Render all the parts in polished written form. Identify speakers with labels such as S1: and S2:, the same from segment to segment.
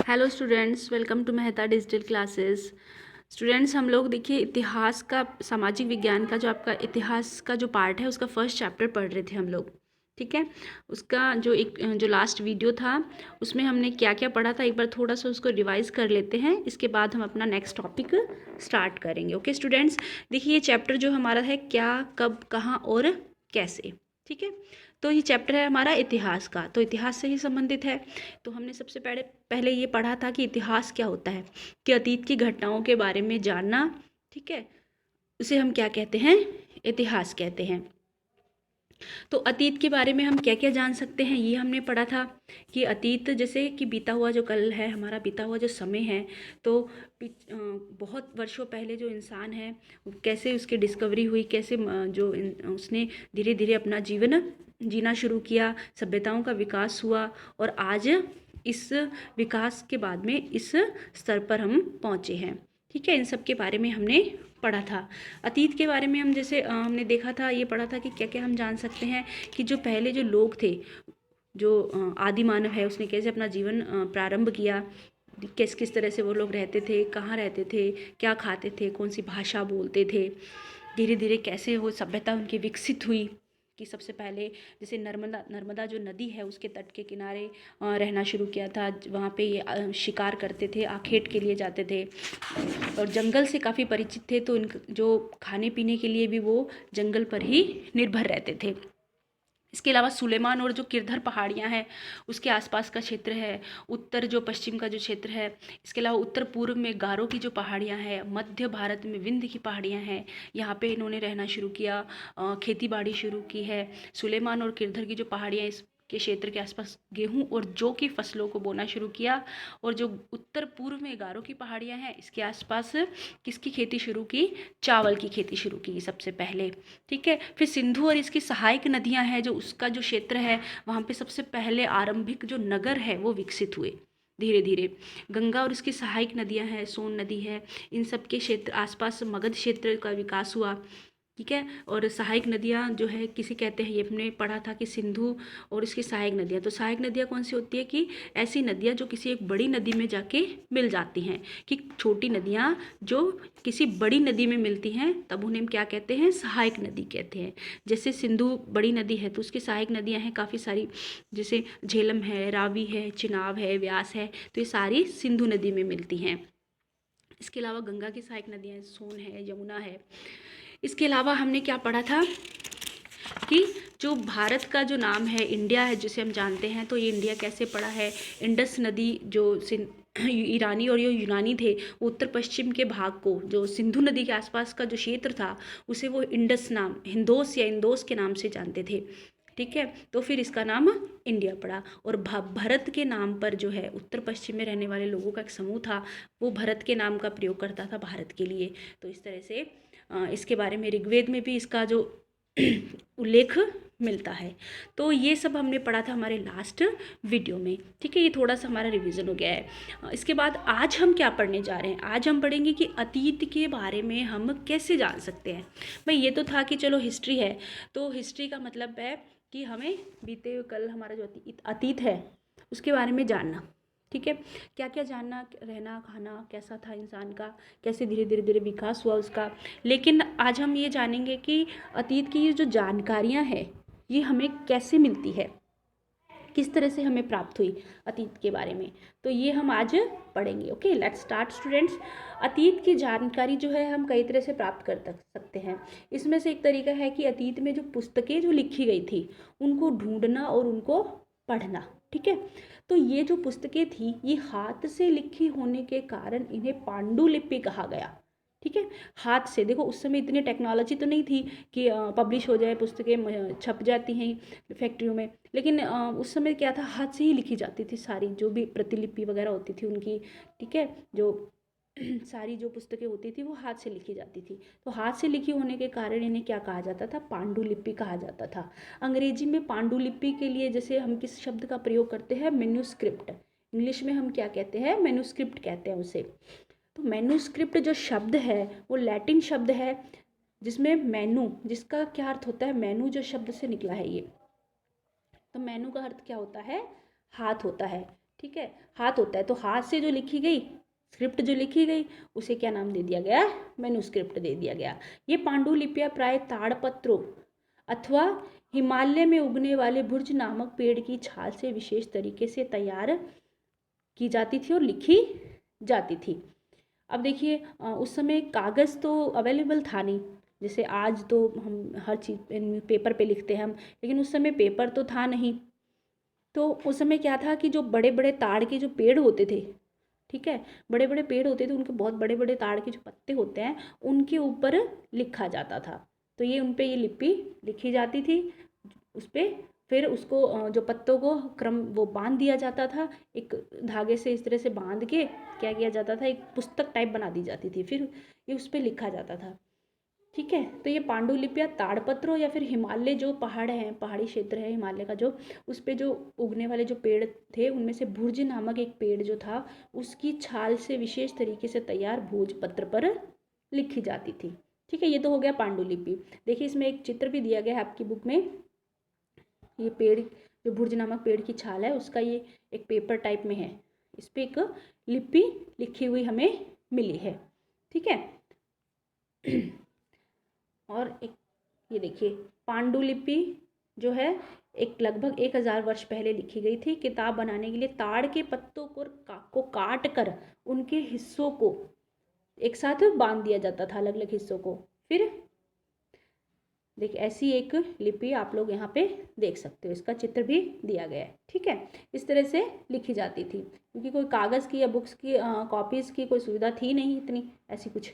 S1: Hello students, welcome to Mehta digital classes. Students, हम लोग देखिए इतिहास का, सामाजिक विज्ञान का जो आपका इतिहास का जो पार्ट है उसका फर्स्ट चैप्टर पढ़ रहे थे हम लोग। ठीक है, उसका जो लास्ट वीडियो था उसमें हमने क्या क्या पढ़ा था, एक बार थोड़ा सा उसको रिवाइज कर लेते हैं। इसके बाद हम अपना नेक्स्ट टॉपिक स्टार्ट करेंगे। ओके स्टूडेंट्स, देखिए ये चैप्टर जो हमारा है क्या, कब, कहाँ और कैसे। ठीक है, तो ये चैप्टर है हमारा इतिहास का, तो इतिहास से ही संबंधित है। तो हमने सबसे पहले पहले ये पढ़ा था कि इतिहास क्या होता है, कि अतीत की घटनाओं के बारे में जानना। ठीक है, उसे हम क्या कहते हैं, इतिहास कहते हैं। तो अतीत के बारे में हम क्या क्या जान सकते हैं ये हमने पढ़ा था, कि अतीत जैसे कि बीता हुआ जो कल है, हमारा बीता हुआ जो समय है, तो बहुत वर्षों पहले जो इंसान है कैसे उसकी डिस्कवरी हुई, कैसे उसने धीरे धीरे अपना जीवन जीना शुरू किया, सभ्यताओं का विकास हुआ, और आज इस विकास के बाद में इस स्तर पर हम पहुँचे हैं। ठीक है, इन सब के बारे में हमने पढ़ा था। अतीत के बारे में हम जैसे हमने देखा था, ये पढ़ा था कि क्या क्या हम जान सकते हैं, कि जो पहले जो लोग थे, जो आदि मानव है, उसने कैसे अपना जीवन प्रारंभ किया, किस किस तरह से वो लोग रहते थे, कहाँ रहते थे, क्या खाते थे, कौन सी भाषा बोलते थे, धीरे धीरे कैसे वो सभ्यता उनकी विकसित हुई। कि सबसे पहले जैसे नर्मदा नर्मदा जो नदी है उसके तट के किनारे रहना शुरू किया था, वहाँ पे ये शिकार करते थे, आखेट के लिए जाते थे, और जंगल से काफ़ी परिचित थे, तो इन जो खाने पीने के लिए भी वो जंगल पर ही निर्भर रहते थे। इसके अलावा सुलेमान और जो किरधर पहाड़ियाँ हैं उसके आसपास का क्षेत्र है, उत्तर जो पश्चिम का जो क्षेत्र है, इसके अलावा उत्तर पूर्व में गारो की जो पहाड़ियाँ हैं, मध्य भारत में विंध्य की पहाड़ियाँ हैं, यहाँ पे इन्होंने रहना शुरू किया, खेती बाड़ी शुरू की है। सुलेमान और किरधर की जो पहाड़ियाँ, इस के क्षेत्र के आसपास गेहूं और जौ की फसलों को बोना शुरू किया, और जो उत्तर पूर्व में गारो की पहाड़ियाँ हैं इसके आसपास किसकी खेती शुरू की, चावल की खेती शुरू की सबसे पहले। ठीक है, फिर सिंधु और इसकी सहायक नदियां हैं, जो उसका जो क्षेत्र है वहाँ पे सबसे पहले आरंभिक जो नगर है वो विकसित हुए धीरे धीरे। गंगा और इसकी सहायक नदियां हैं, सोन नदी है, इन सब के क्षेत्र आसपास मगध क्षेत्र का विकास हुआ। ठीक है, और सहायक नदियाँ जो है किसे कहते हैं, ये हमने पढ़ा था कि सिंधु और इसकी सहायक नदियाँ। तो सहायक नदियाँ कौन सी होती है, कि ऐसी नदियाँ जो किसी एक बड़ी नदी में जाके मिल जाती हैं, कि छोटी नदियाँ जो किसी बड़ी नदी में मिलती हैं तब उन्हें हम क्या कहते हैं, सहायक नदी कहते हैं। जैसे सिंधु बड़ी नदी है तो उसकी सहायक नदियाँ हैं काफ़ी सारी, जैसे झेलम है, रावी है, चिनाब है, व्यास है, तो ये सारी सिंधु नदी में मिलती हैं। इसके अलावा गंगा की सहायक नदियाँ सोन है, यमुना है। इसके अलावा हमने क्या पढ़ा था, कि जो भारत का जो नाम है इंडिया है जिसे हम जानते हैं, तो ये इंडिया कैसे पड़ा है, इंडस नदी जो ईरानी और ये यूनानी थे, वो उत्तर पश्चिम के भाग को, जो सिंधु नदी के आसपास का जो क्षेत्र था उसे वो इंडस नाम, हिंदोस या इंदोस के नाम से जानते थे। ठीक है, तो फिर इसका नाम इंडिया पड़ा, और भरत के नाम पर जो है उत्तर पश्चिम में रहने वाले लोगों का एक समूह था, वो भरत के नाम का प्रयोग करता था भारत के लिए। तो इस तरह से इसके बारे में ऋग्वेद में भी इसका जो उल्लेख मिलता है। तो ये सब हमने पढ़ा था हमारे लास्ट वीडियो में। ठीक है, ये थोड़ा सा हमारा रिवीजन हो गया है। इसके बाद आज हम क्या पढ़ने जा रहे हैं, आज हम पढ़ेंगे कि अतीत के बारे में हम कैसे जान सकते हैं। भाई ये तो था कि चलो हिस्ट्री है, तो हिस्ट्री का मतलब है कि हमें बीते हुए कल हमारा जो अतीत है उसके बारे में जानना। ठीक है, क्या क्या जानना, रहना खाना कैसा था इंसान का, कैसे धीरे धीरे धीरे विकास हुआ उसका। लेकिन आज हम ये जानेंगे कि अतीत की ये जो जानकारियाँ हैं ये हमें कैसे मिलती है, किस तरह से हमें प्राप्त हुई अतीत के बारे में, तो ये हम आज पढ़ेंगे। Okay, let's start students. अतीत की जानकारी जो है हम कई तरह से प्राप्त कर सकते हैं। इसमें से एक तरीका है कि अतीत में जो पुस्तकें जो लिखी गई थी उनको ढूंढना और उनको पढ़ना। ठीक है, तो ये जो पुस्तकें थी ये हाथ से लिखी होने के कारण इन्हें पांडुलिपि कहा गया। ठीक है, हाथ से, देखो उस समय इतनी टेक्नोलॉजी तो नहीं थी कि पब्लिश हो जाए, पुस्तकें छप जाती हैं फैक्ट्रियों में, लेकिन उस समय क्या था, हाथ से ही लिखी जाती थी सारी जो भी प्रतिलिपि वगैरह होती थी उनकी। ठीक है, जो सारी जो पुस्तकें होती थी वो हाथ से लिखी जाती थी, तो हाथ से लिखी होने के कारण इन्हें क्या कहा जाता था, पांडुलिपि कहा जाता था। अंग्रेजी में पांडुलिपि के लिए जैसे हम किस शब्द का प्रयोग करते हैं, मैन्युस्क्रिप्ट, इंग्लिश में हम क्या कहते हैं, मैन्युस्क्रिप्ट कहते हैं उसे। तो मैन्युस्क्रिप्ट जो शब्द है वो लैटिन शब्द है, जिसमें मैनू, जिसका क्या अर्थ होता है, मैनू जो शब्द से निकला है ये, तो मैनू का अर्थ क्या होता है, हाथ होता है। ठीक है, हाथ होता है, तो हाथ से जो लिखी गई स्क्रिप्ट जो लिखी गई उसे क्या नाम दे दिया गया, मैन्युस्क्रिप्ट दे दिया गया। ये पांडुलिपियां प्राय ताड़पत्रों अथवा हिमालय में उगने वाले भुर्ज नामक पेड़ की छाल से विशेष तरीके से तैयार की जाती थी और लिखी जाती थी। अब देखिए उस समय कागज़ तो अवेलेबल था नहीं, जैसे आज तो हम हर चीज़ पेपर पे लिखते हैं हम, लेकिन उस समय पेपर तो था नहीं। तो उस समय क्या था कि जो बड़े बड़े ताड़ के जो पेड़ होते थे, ठीक है, बड़े बड़े पेड़ होते थे, उनके बहुत बड़े बड़े ताड़ के जो पत्ते होते हैं उनके ऊपर लिखा जाता था। तो ये उन पे ये लिपि लिखी जाती थी उस पर, फिर उसको जो पत्तों को क्रम वो बांध दिया जाता था, एक धागे से इस तरह से बांध के क्या किया जाता था, एक पुस्तक टाइप बना दी जाती थी, फिर ये उस पर लिखा जाता था। ठीक है, तो ये पांडुलिपियां ताड़पत्रों या फिर हिमालय जो पहाड़ हैं, पहाड़ी क्षेत्र है हिमालय का, जो उस पे जो उगने वाले जो पेड़ थे उनमें से भुर्ज नामक एक पेड़ जो था उसकी छाल से विशेष तरीके से तैयार भोजपत्र पर लिखी जाती थी। ठीक है, ये तो हो गया पांडुलिपि। देखिए इसमें एक चित्र भी दिया गया है आपकी बुक में, ये पेड़ जो भुर्ज नामक पेड़ की छाल है उसका ये एक पेपर टाइप में है, इस पर एक लिपि लिखी हुई हमें मिली है। ठीक है और एक ये देखिए पांडुलिपि जो है एक लगभग 1000 वर्ष पहले लिखी गई थी। किताब बनाने के लिए ताड़ के पत्तों को काट कर उनके हिस्सों को एक साथ बांध दिया जाता था, अलग अलग हिस्सों को। फिर देखिए ऐसी एक लिपि आप लोग यहाँ पे देख सकते हो, इसका चित्र भी दिया गया है। ठीक है, इस तरह से लिखी जाती थी, क्योंकि कोई कागज़ की या बुक्स की कॉपीज़ की कोई सुविधा थी नहीं इतनी ऐसी कुछ,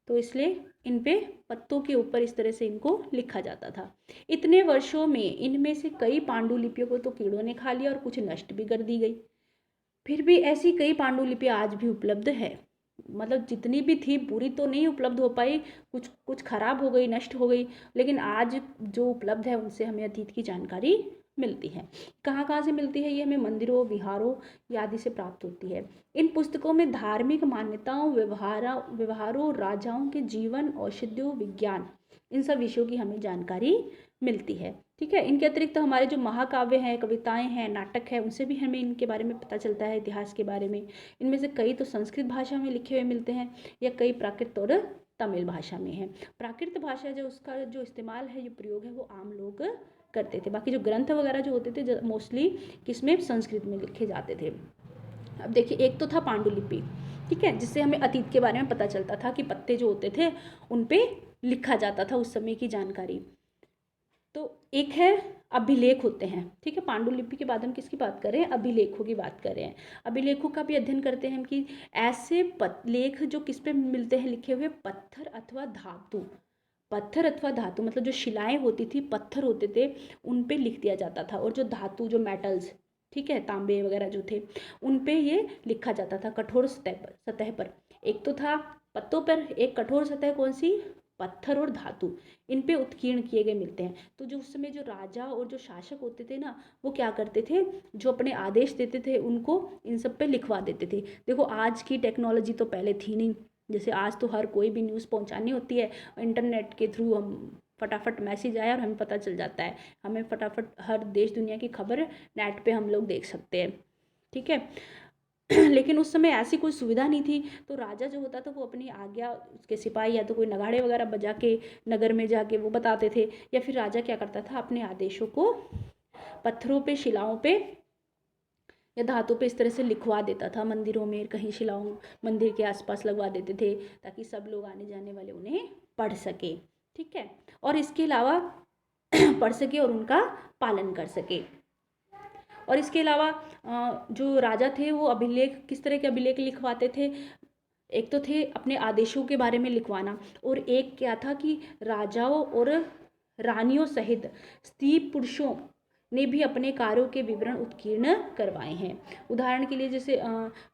S1: तो इसलिए इन पे पत्तों के ऊपर इस तरह से इनको लिखा जाता था। इतने वर्षों में इनमें से कई पांडुलिपियों को तो कीड़ों ने खा लिया और कुछ नष्ट भी कर दी गई। फिर भी ऐसी कई पांडुलिपियां आज भी उपलब्ध है, मतलब जितनी भी थी पूरी तो नहीं उपलब्ध हो पाई, कुछ कुछ खराब हो गई, नष्ट हो गई, लेकिन आज जो उपलब्ध है उनसे हमें अतीत की जानकारी मिलती है। कहाँ कहाँ से मिलती है ये हमें मंदिरों, विहारों आदि से प्राप्त होती है। इन पुस्तकों में धार्मिक मान्यताओं, व्यवहारों, राजाओं के जीवन, औषधियों, विज्ञान, इन सब विषयों की हमें जानकारी मिलती है। ठीक है, इनके अतिरिक्त तो हमारे जो महाकाव्य हैं, कविताएं हैं, नाटक है, उनसे भी हमें इनके बारे में पता चलता है, इतिहास के बारे में। इनमें से कई तो संस्कृत भाषा में लिखे हुए मिलते हैं या कई प्राकृत और तमिल भाषा में है। प्राकृत भाषा जो उसका जो इस्तेमाल है, जो प्रयोग है, वो आम लोग करते थे। बाकी जो ग्रंथ वगैरह जो होते थे मोस्टली किसमें, संस्कृत में लिखे जाते थे। अब देखिए एक तो था पांडुलिपि, ठीक है, जिससे हमें अतीत के बारे में पता चलता था कि पत्ते जो होते थे उन पे लिखा जाता था उस समय की जानकारी। तो एक है अभिलेख होते हैं। ठीक है, पांडुलिपि के बाद हम किसकी बात कर रहे हैं, अभिलेखों की बात कर रहे हैं। अभिलेखों का भी अध्ययन करते हैं हम कि ऐसे लेख जो किस पे मिलते हैं लिखे हुए, पत्थर अथवा धातु। पत्थर अथवा धातु मतलब जो शिलाएं होती थी, पत्थर होते थे, उन पे लिख दिया जाता था, और जो धातु जो मेटल्स, ठीक है, तांबे वगैरह जो थे, उन पे ये लिखा जाता था कठोर सतह पर। एक तो था पत्तों पर, एक कठोर सतह कौन सी, पत्थर और धातु, इन पे उत्कीर्ण किए गए मिलते हैं। तो जो उस समय जो राजा और जो शासक होते थे ना, वो क्या करते थे, जो अपने आदेश देते थे उनको इन सब पे लिखवा देते थे। देखो आज की टेक्नोलॉजी तो पहले थी नहीं, जैसे आज तो हर कोई भी न्यूज़ पहुंचानी होती है इंटरनेट के थ्रू, हम फटाफट मैसेज आया और हमें पता चल जाता है, हमें फटाफट हर देश दुनिया की खबर नेट पे हम लोग देख सकते हैं। ठीक है लेकिन उस समय ऐसी कोई सुविधा नहीं थी, तो राजा जो होता था वो अपनी आज्ञा उसके सिपाही या तो कोई नगाड़े वगैरह बजा के नगर में जाके वो बताते थे, या फिर राजा क्या करता था, अपने आदेशों को पत्थरों पे, शिलाओं पे या धातु पे इस तरह से लिखवा देता था, मंदिरों में कहीं शिलाओं मंदिर के आसपास लगवा देते थे, ताकि सब लोग आने जाने वाले उन्हें पढ़ सके। ठीक है, और इसके अलावा पढ़ सके और उनका पालन कर सके। और इसके अलावा जो राजा थे वो अभिलेख, किस तरह के अभिलेख लिखवाते थे, एक तो थे अपने आदेशों के बारे में लिखवाना, और एक क्या था कि राजाओं और रानियों सहित स्त्री पुरुषों ने भी अपने कार्यों के विवरण उत्कीर्ण करवाए हैं। उदाहरण के लिए जैसे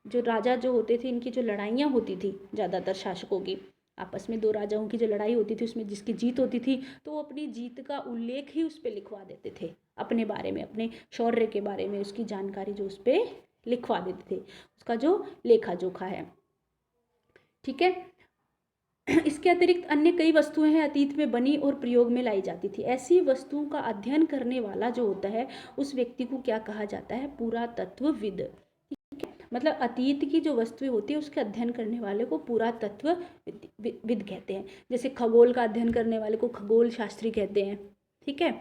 S1: जो राजा जो होते थे, इनकी जो लड़ाइयाँ होती थी ज़्यादातर शासकों की आपस में, दो राजाओं की जो लड़ाई होती थी उसमें जिसकी जीत होती थी, तो वो अपनी जीत का उल्लेख ही उस पर लिखवा देते थे, अपने बारे में, अपने शौर्य के बारे में उसकी जानकारी जो उस पर लिखवा देते थे, उसका जो लेखा जोखा है। ठीक है, इसके अतिरिक्त अन्य कई वस्तुएं हैं अतीत में बनी और प्रयोग में लाई जाती थी। ऐसी वस्तुओं का अध्ययन करने वाला जो होता है उस व्यक्ति को क्या कहा जाता है, पुरातत्वविद। मतलब अतीत की जो वस्तुएं होती है उसके अध्ययन करने वाले को पुरातत्व विद कहते हैं। जैसे खगोल का अध्ययन करने वाले को खगोल शास्त्री कहते हैं, ठीक है।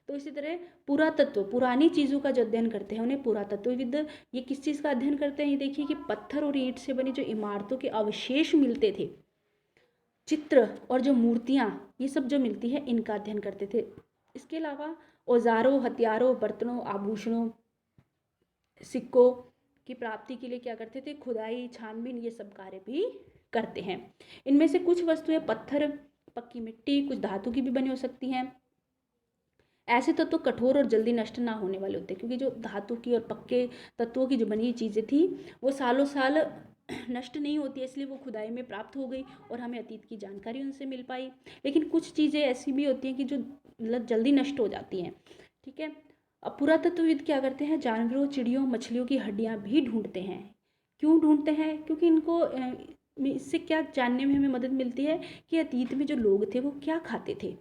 S1: तो इसी तरह पुरातत्व, पुरानी चीज़ों का जो अध्ययन करते हैं उन्हें पुरातत्वविद। ये किस चीज़ का अध्ययन करते हैं, ये देखिए कि पत्थर और ईंट से बनी जो इमारतों के अवशेष मिलते थे, चित्र और जो मूर्तियाँ, ये सब जो मिलती है इनका अध्ययन करते थे। इसके अलावा औजारों, हथियारों, बर्तनों, आभूषणों, सिक्कों की प्राप्ति के लिए क्या करते थे, खुदाई, छानबीन, ये सब कार्य भी करते हैं। इनमें से कुछ वस्तुएं पत्थर, पक्की मिट्टी, कुछ धातु की भी बनी हो सकती हैं। ऐसे तत्व कठोर और जल्दी नष्ट ना होने वाले होते हैं, क्योंकि जो धातु की और पक्के तत्वों की जो बनी चीज़ें थी वो सालों साल नष्ट नहीं होती है, इसलिए वो खुदाई में प्राप्त हो गई और हमें अतीत की जानकारी उनसे मिल पाई। लेकिन कुछ चीज़ें ऐसी भी होती हैं कि जो मतलब जल्दी नष्ट हो जाती हैं, ठीक है। अब पुरातत्वविद क्या करते हैं, जानवरों, चिड़ियों, मछलियों की हड्डियाँ भी ढूंढते हैं। क्यों ढूंढते हैं, क्योंकि इनको इससे क्या जानने में हमें मदद मिलती है कि अतीत में जो लोग थे वो क्या खाते थे,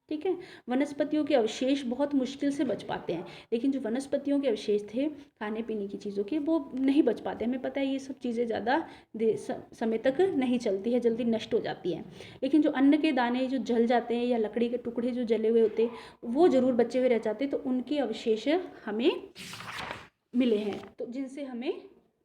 S1: ठीक है। वनस्पतियों के अवशेष बहुत मुश्किल से बच पाते हैं, लेकिन जो वनस्पतियों के अवशेष थे खाने पीने की चीज़ों के, वो नहीं बच पाते। हमें पता है ये सब चीज़ें ज़्यादा समय तक नहीं चलती है, जल्दी नष्ट हो जाती हैं। लेकिन जो अन्न के दाने जो जल जाते हैं या लकड़ी के टुकड़े जो जले हुए होते हैं वो ज़रूर बचे हुए रह जाते हैं, तो उनके अवशेष हमें मिले हैं, तो जिनसे हमें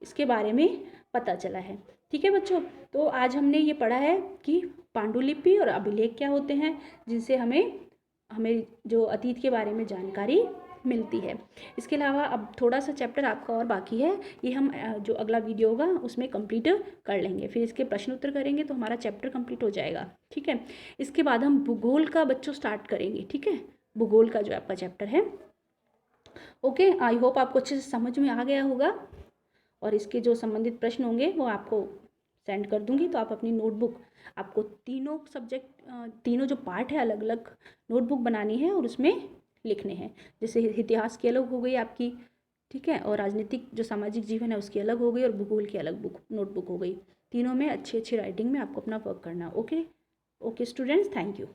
S1: इसके बारे में पता चला है, ठीक है बच्चों। तो आज हमने ये पढ़ा है कि पांडुलिपि और अभिलेख क्या होते हैं, जिनसे हमें जो अतीत के बारे में जानकारी मिलती है। इसके अलावा अब थोड़ा सा चैप्टर आपका और बाकी है, ये हम जो अगला वीडियो होगा उसमें कंप्लीट कर लेंगे, फिर इसके प्रश्न उत्तर करेंगे तो हमारा चैप्टर कंप्लीट हो जाएगा, ठीक है। इसके बाद हम भूगोल का बच्चों स्टार्ट करेंगे, ठीक है, भूगोल का जो आपका चैप्टर है। ओके, आई होप आपको अच्छे से समझ में आ गया होगा, और इसके जो संबंधित प्रश्न होंगे वो आपको सेंड कर दूंगी, तो आप अपनी नोटबुक, आपको तीनों सब्जेक्ट, तीनों जो पार्ट है अलग अलग नोटबुक बनानी है और उसमें लिखने हैं। जैसे इतिहास की अलग हो गई आपकी, ठीक है, और राजनीतिक जो सामाजिक जीवन है उसकी अलग हो गई, और भूगोल की अलग नोटबुक हो गई। तीनों में अच्छी अच्छी राइटिंग में आपको अपना वर्क करना। Okay okay students, thank you.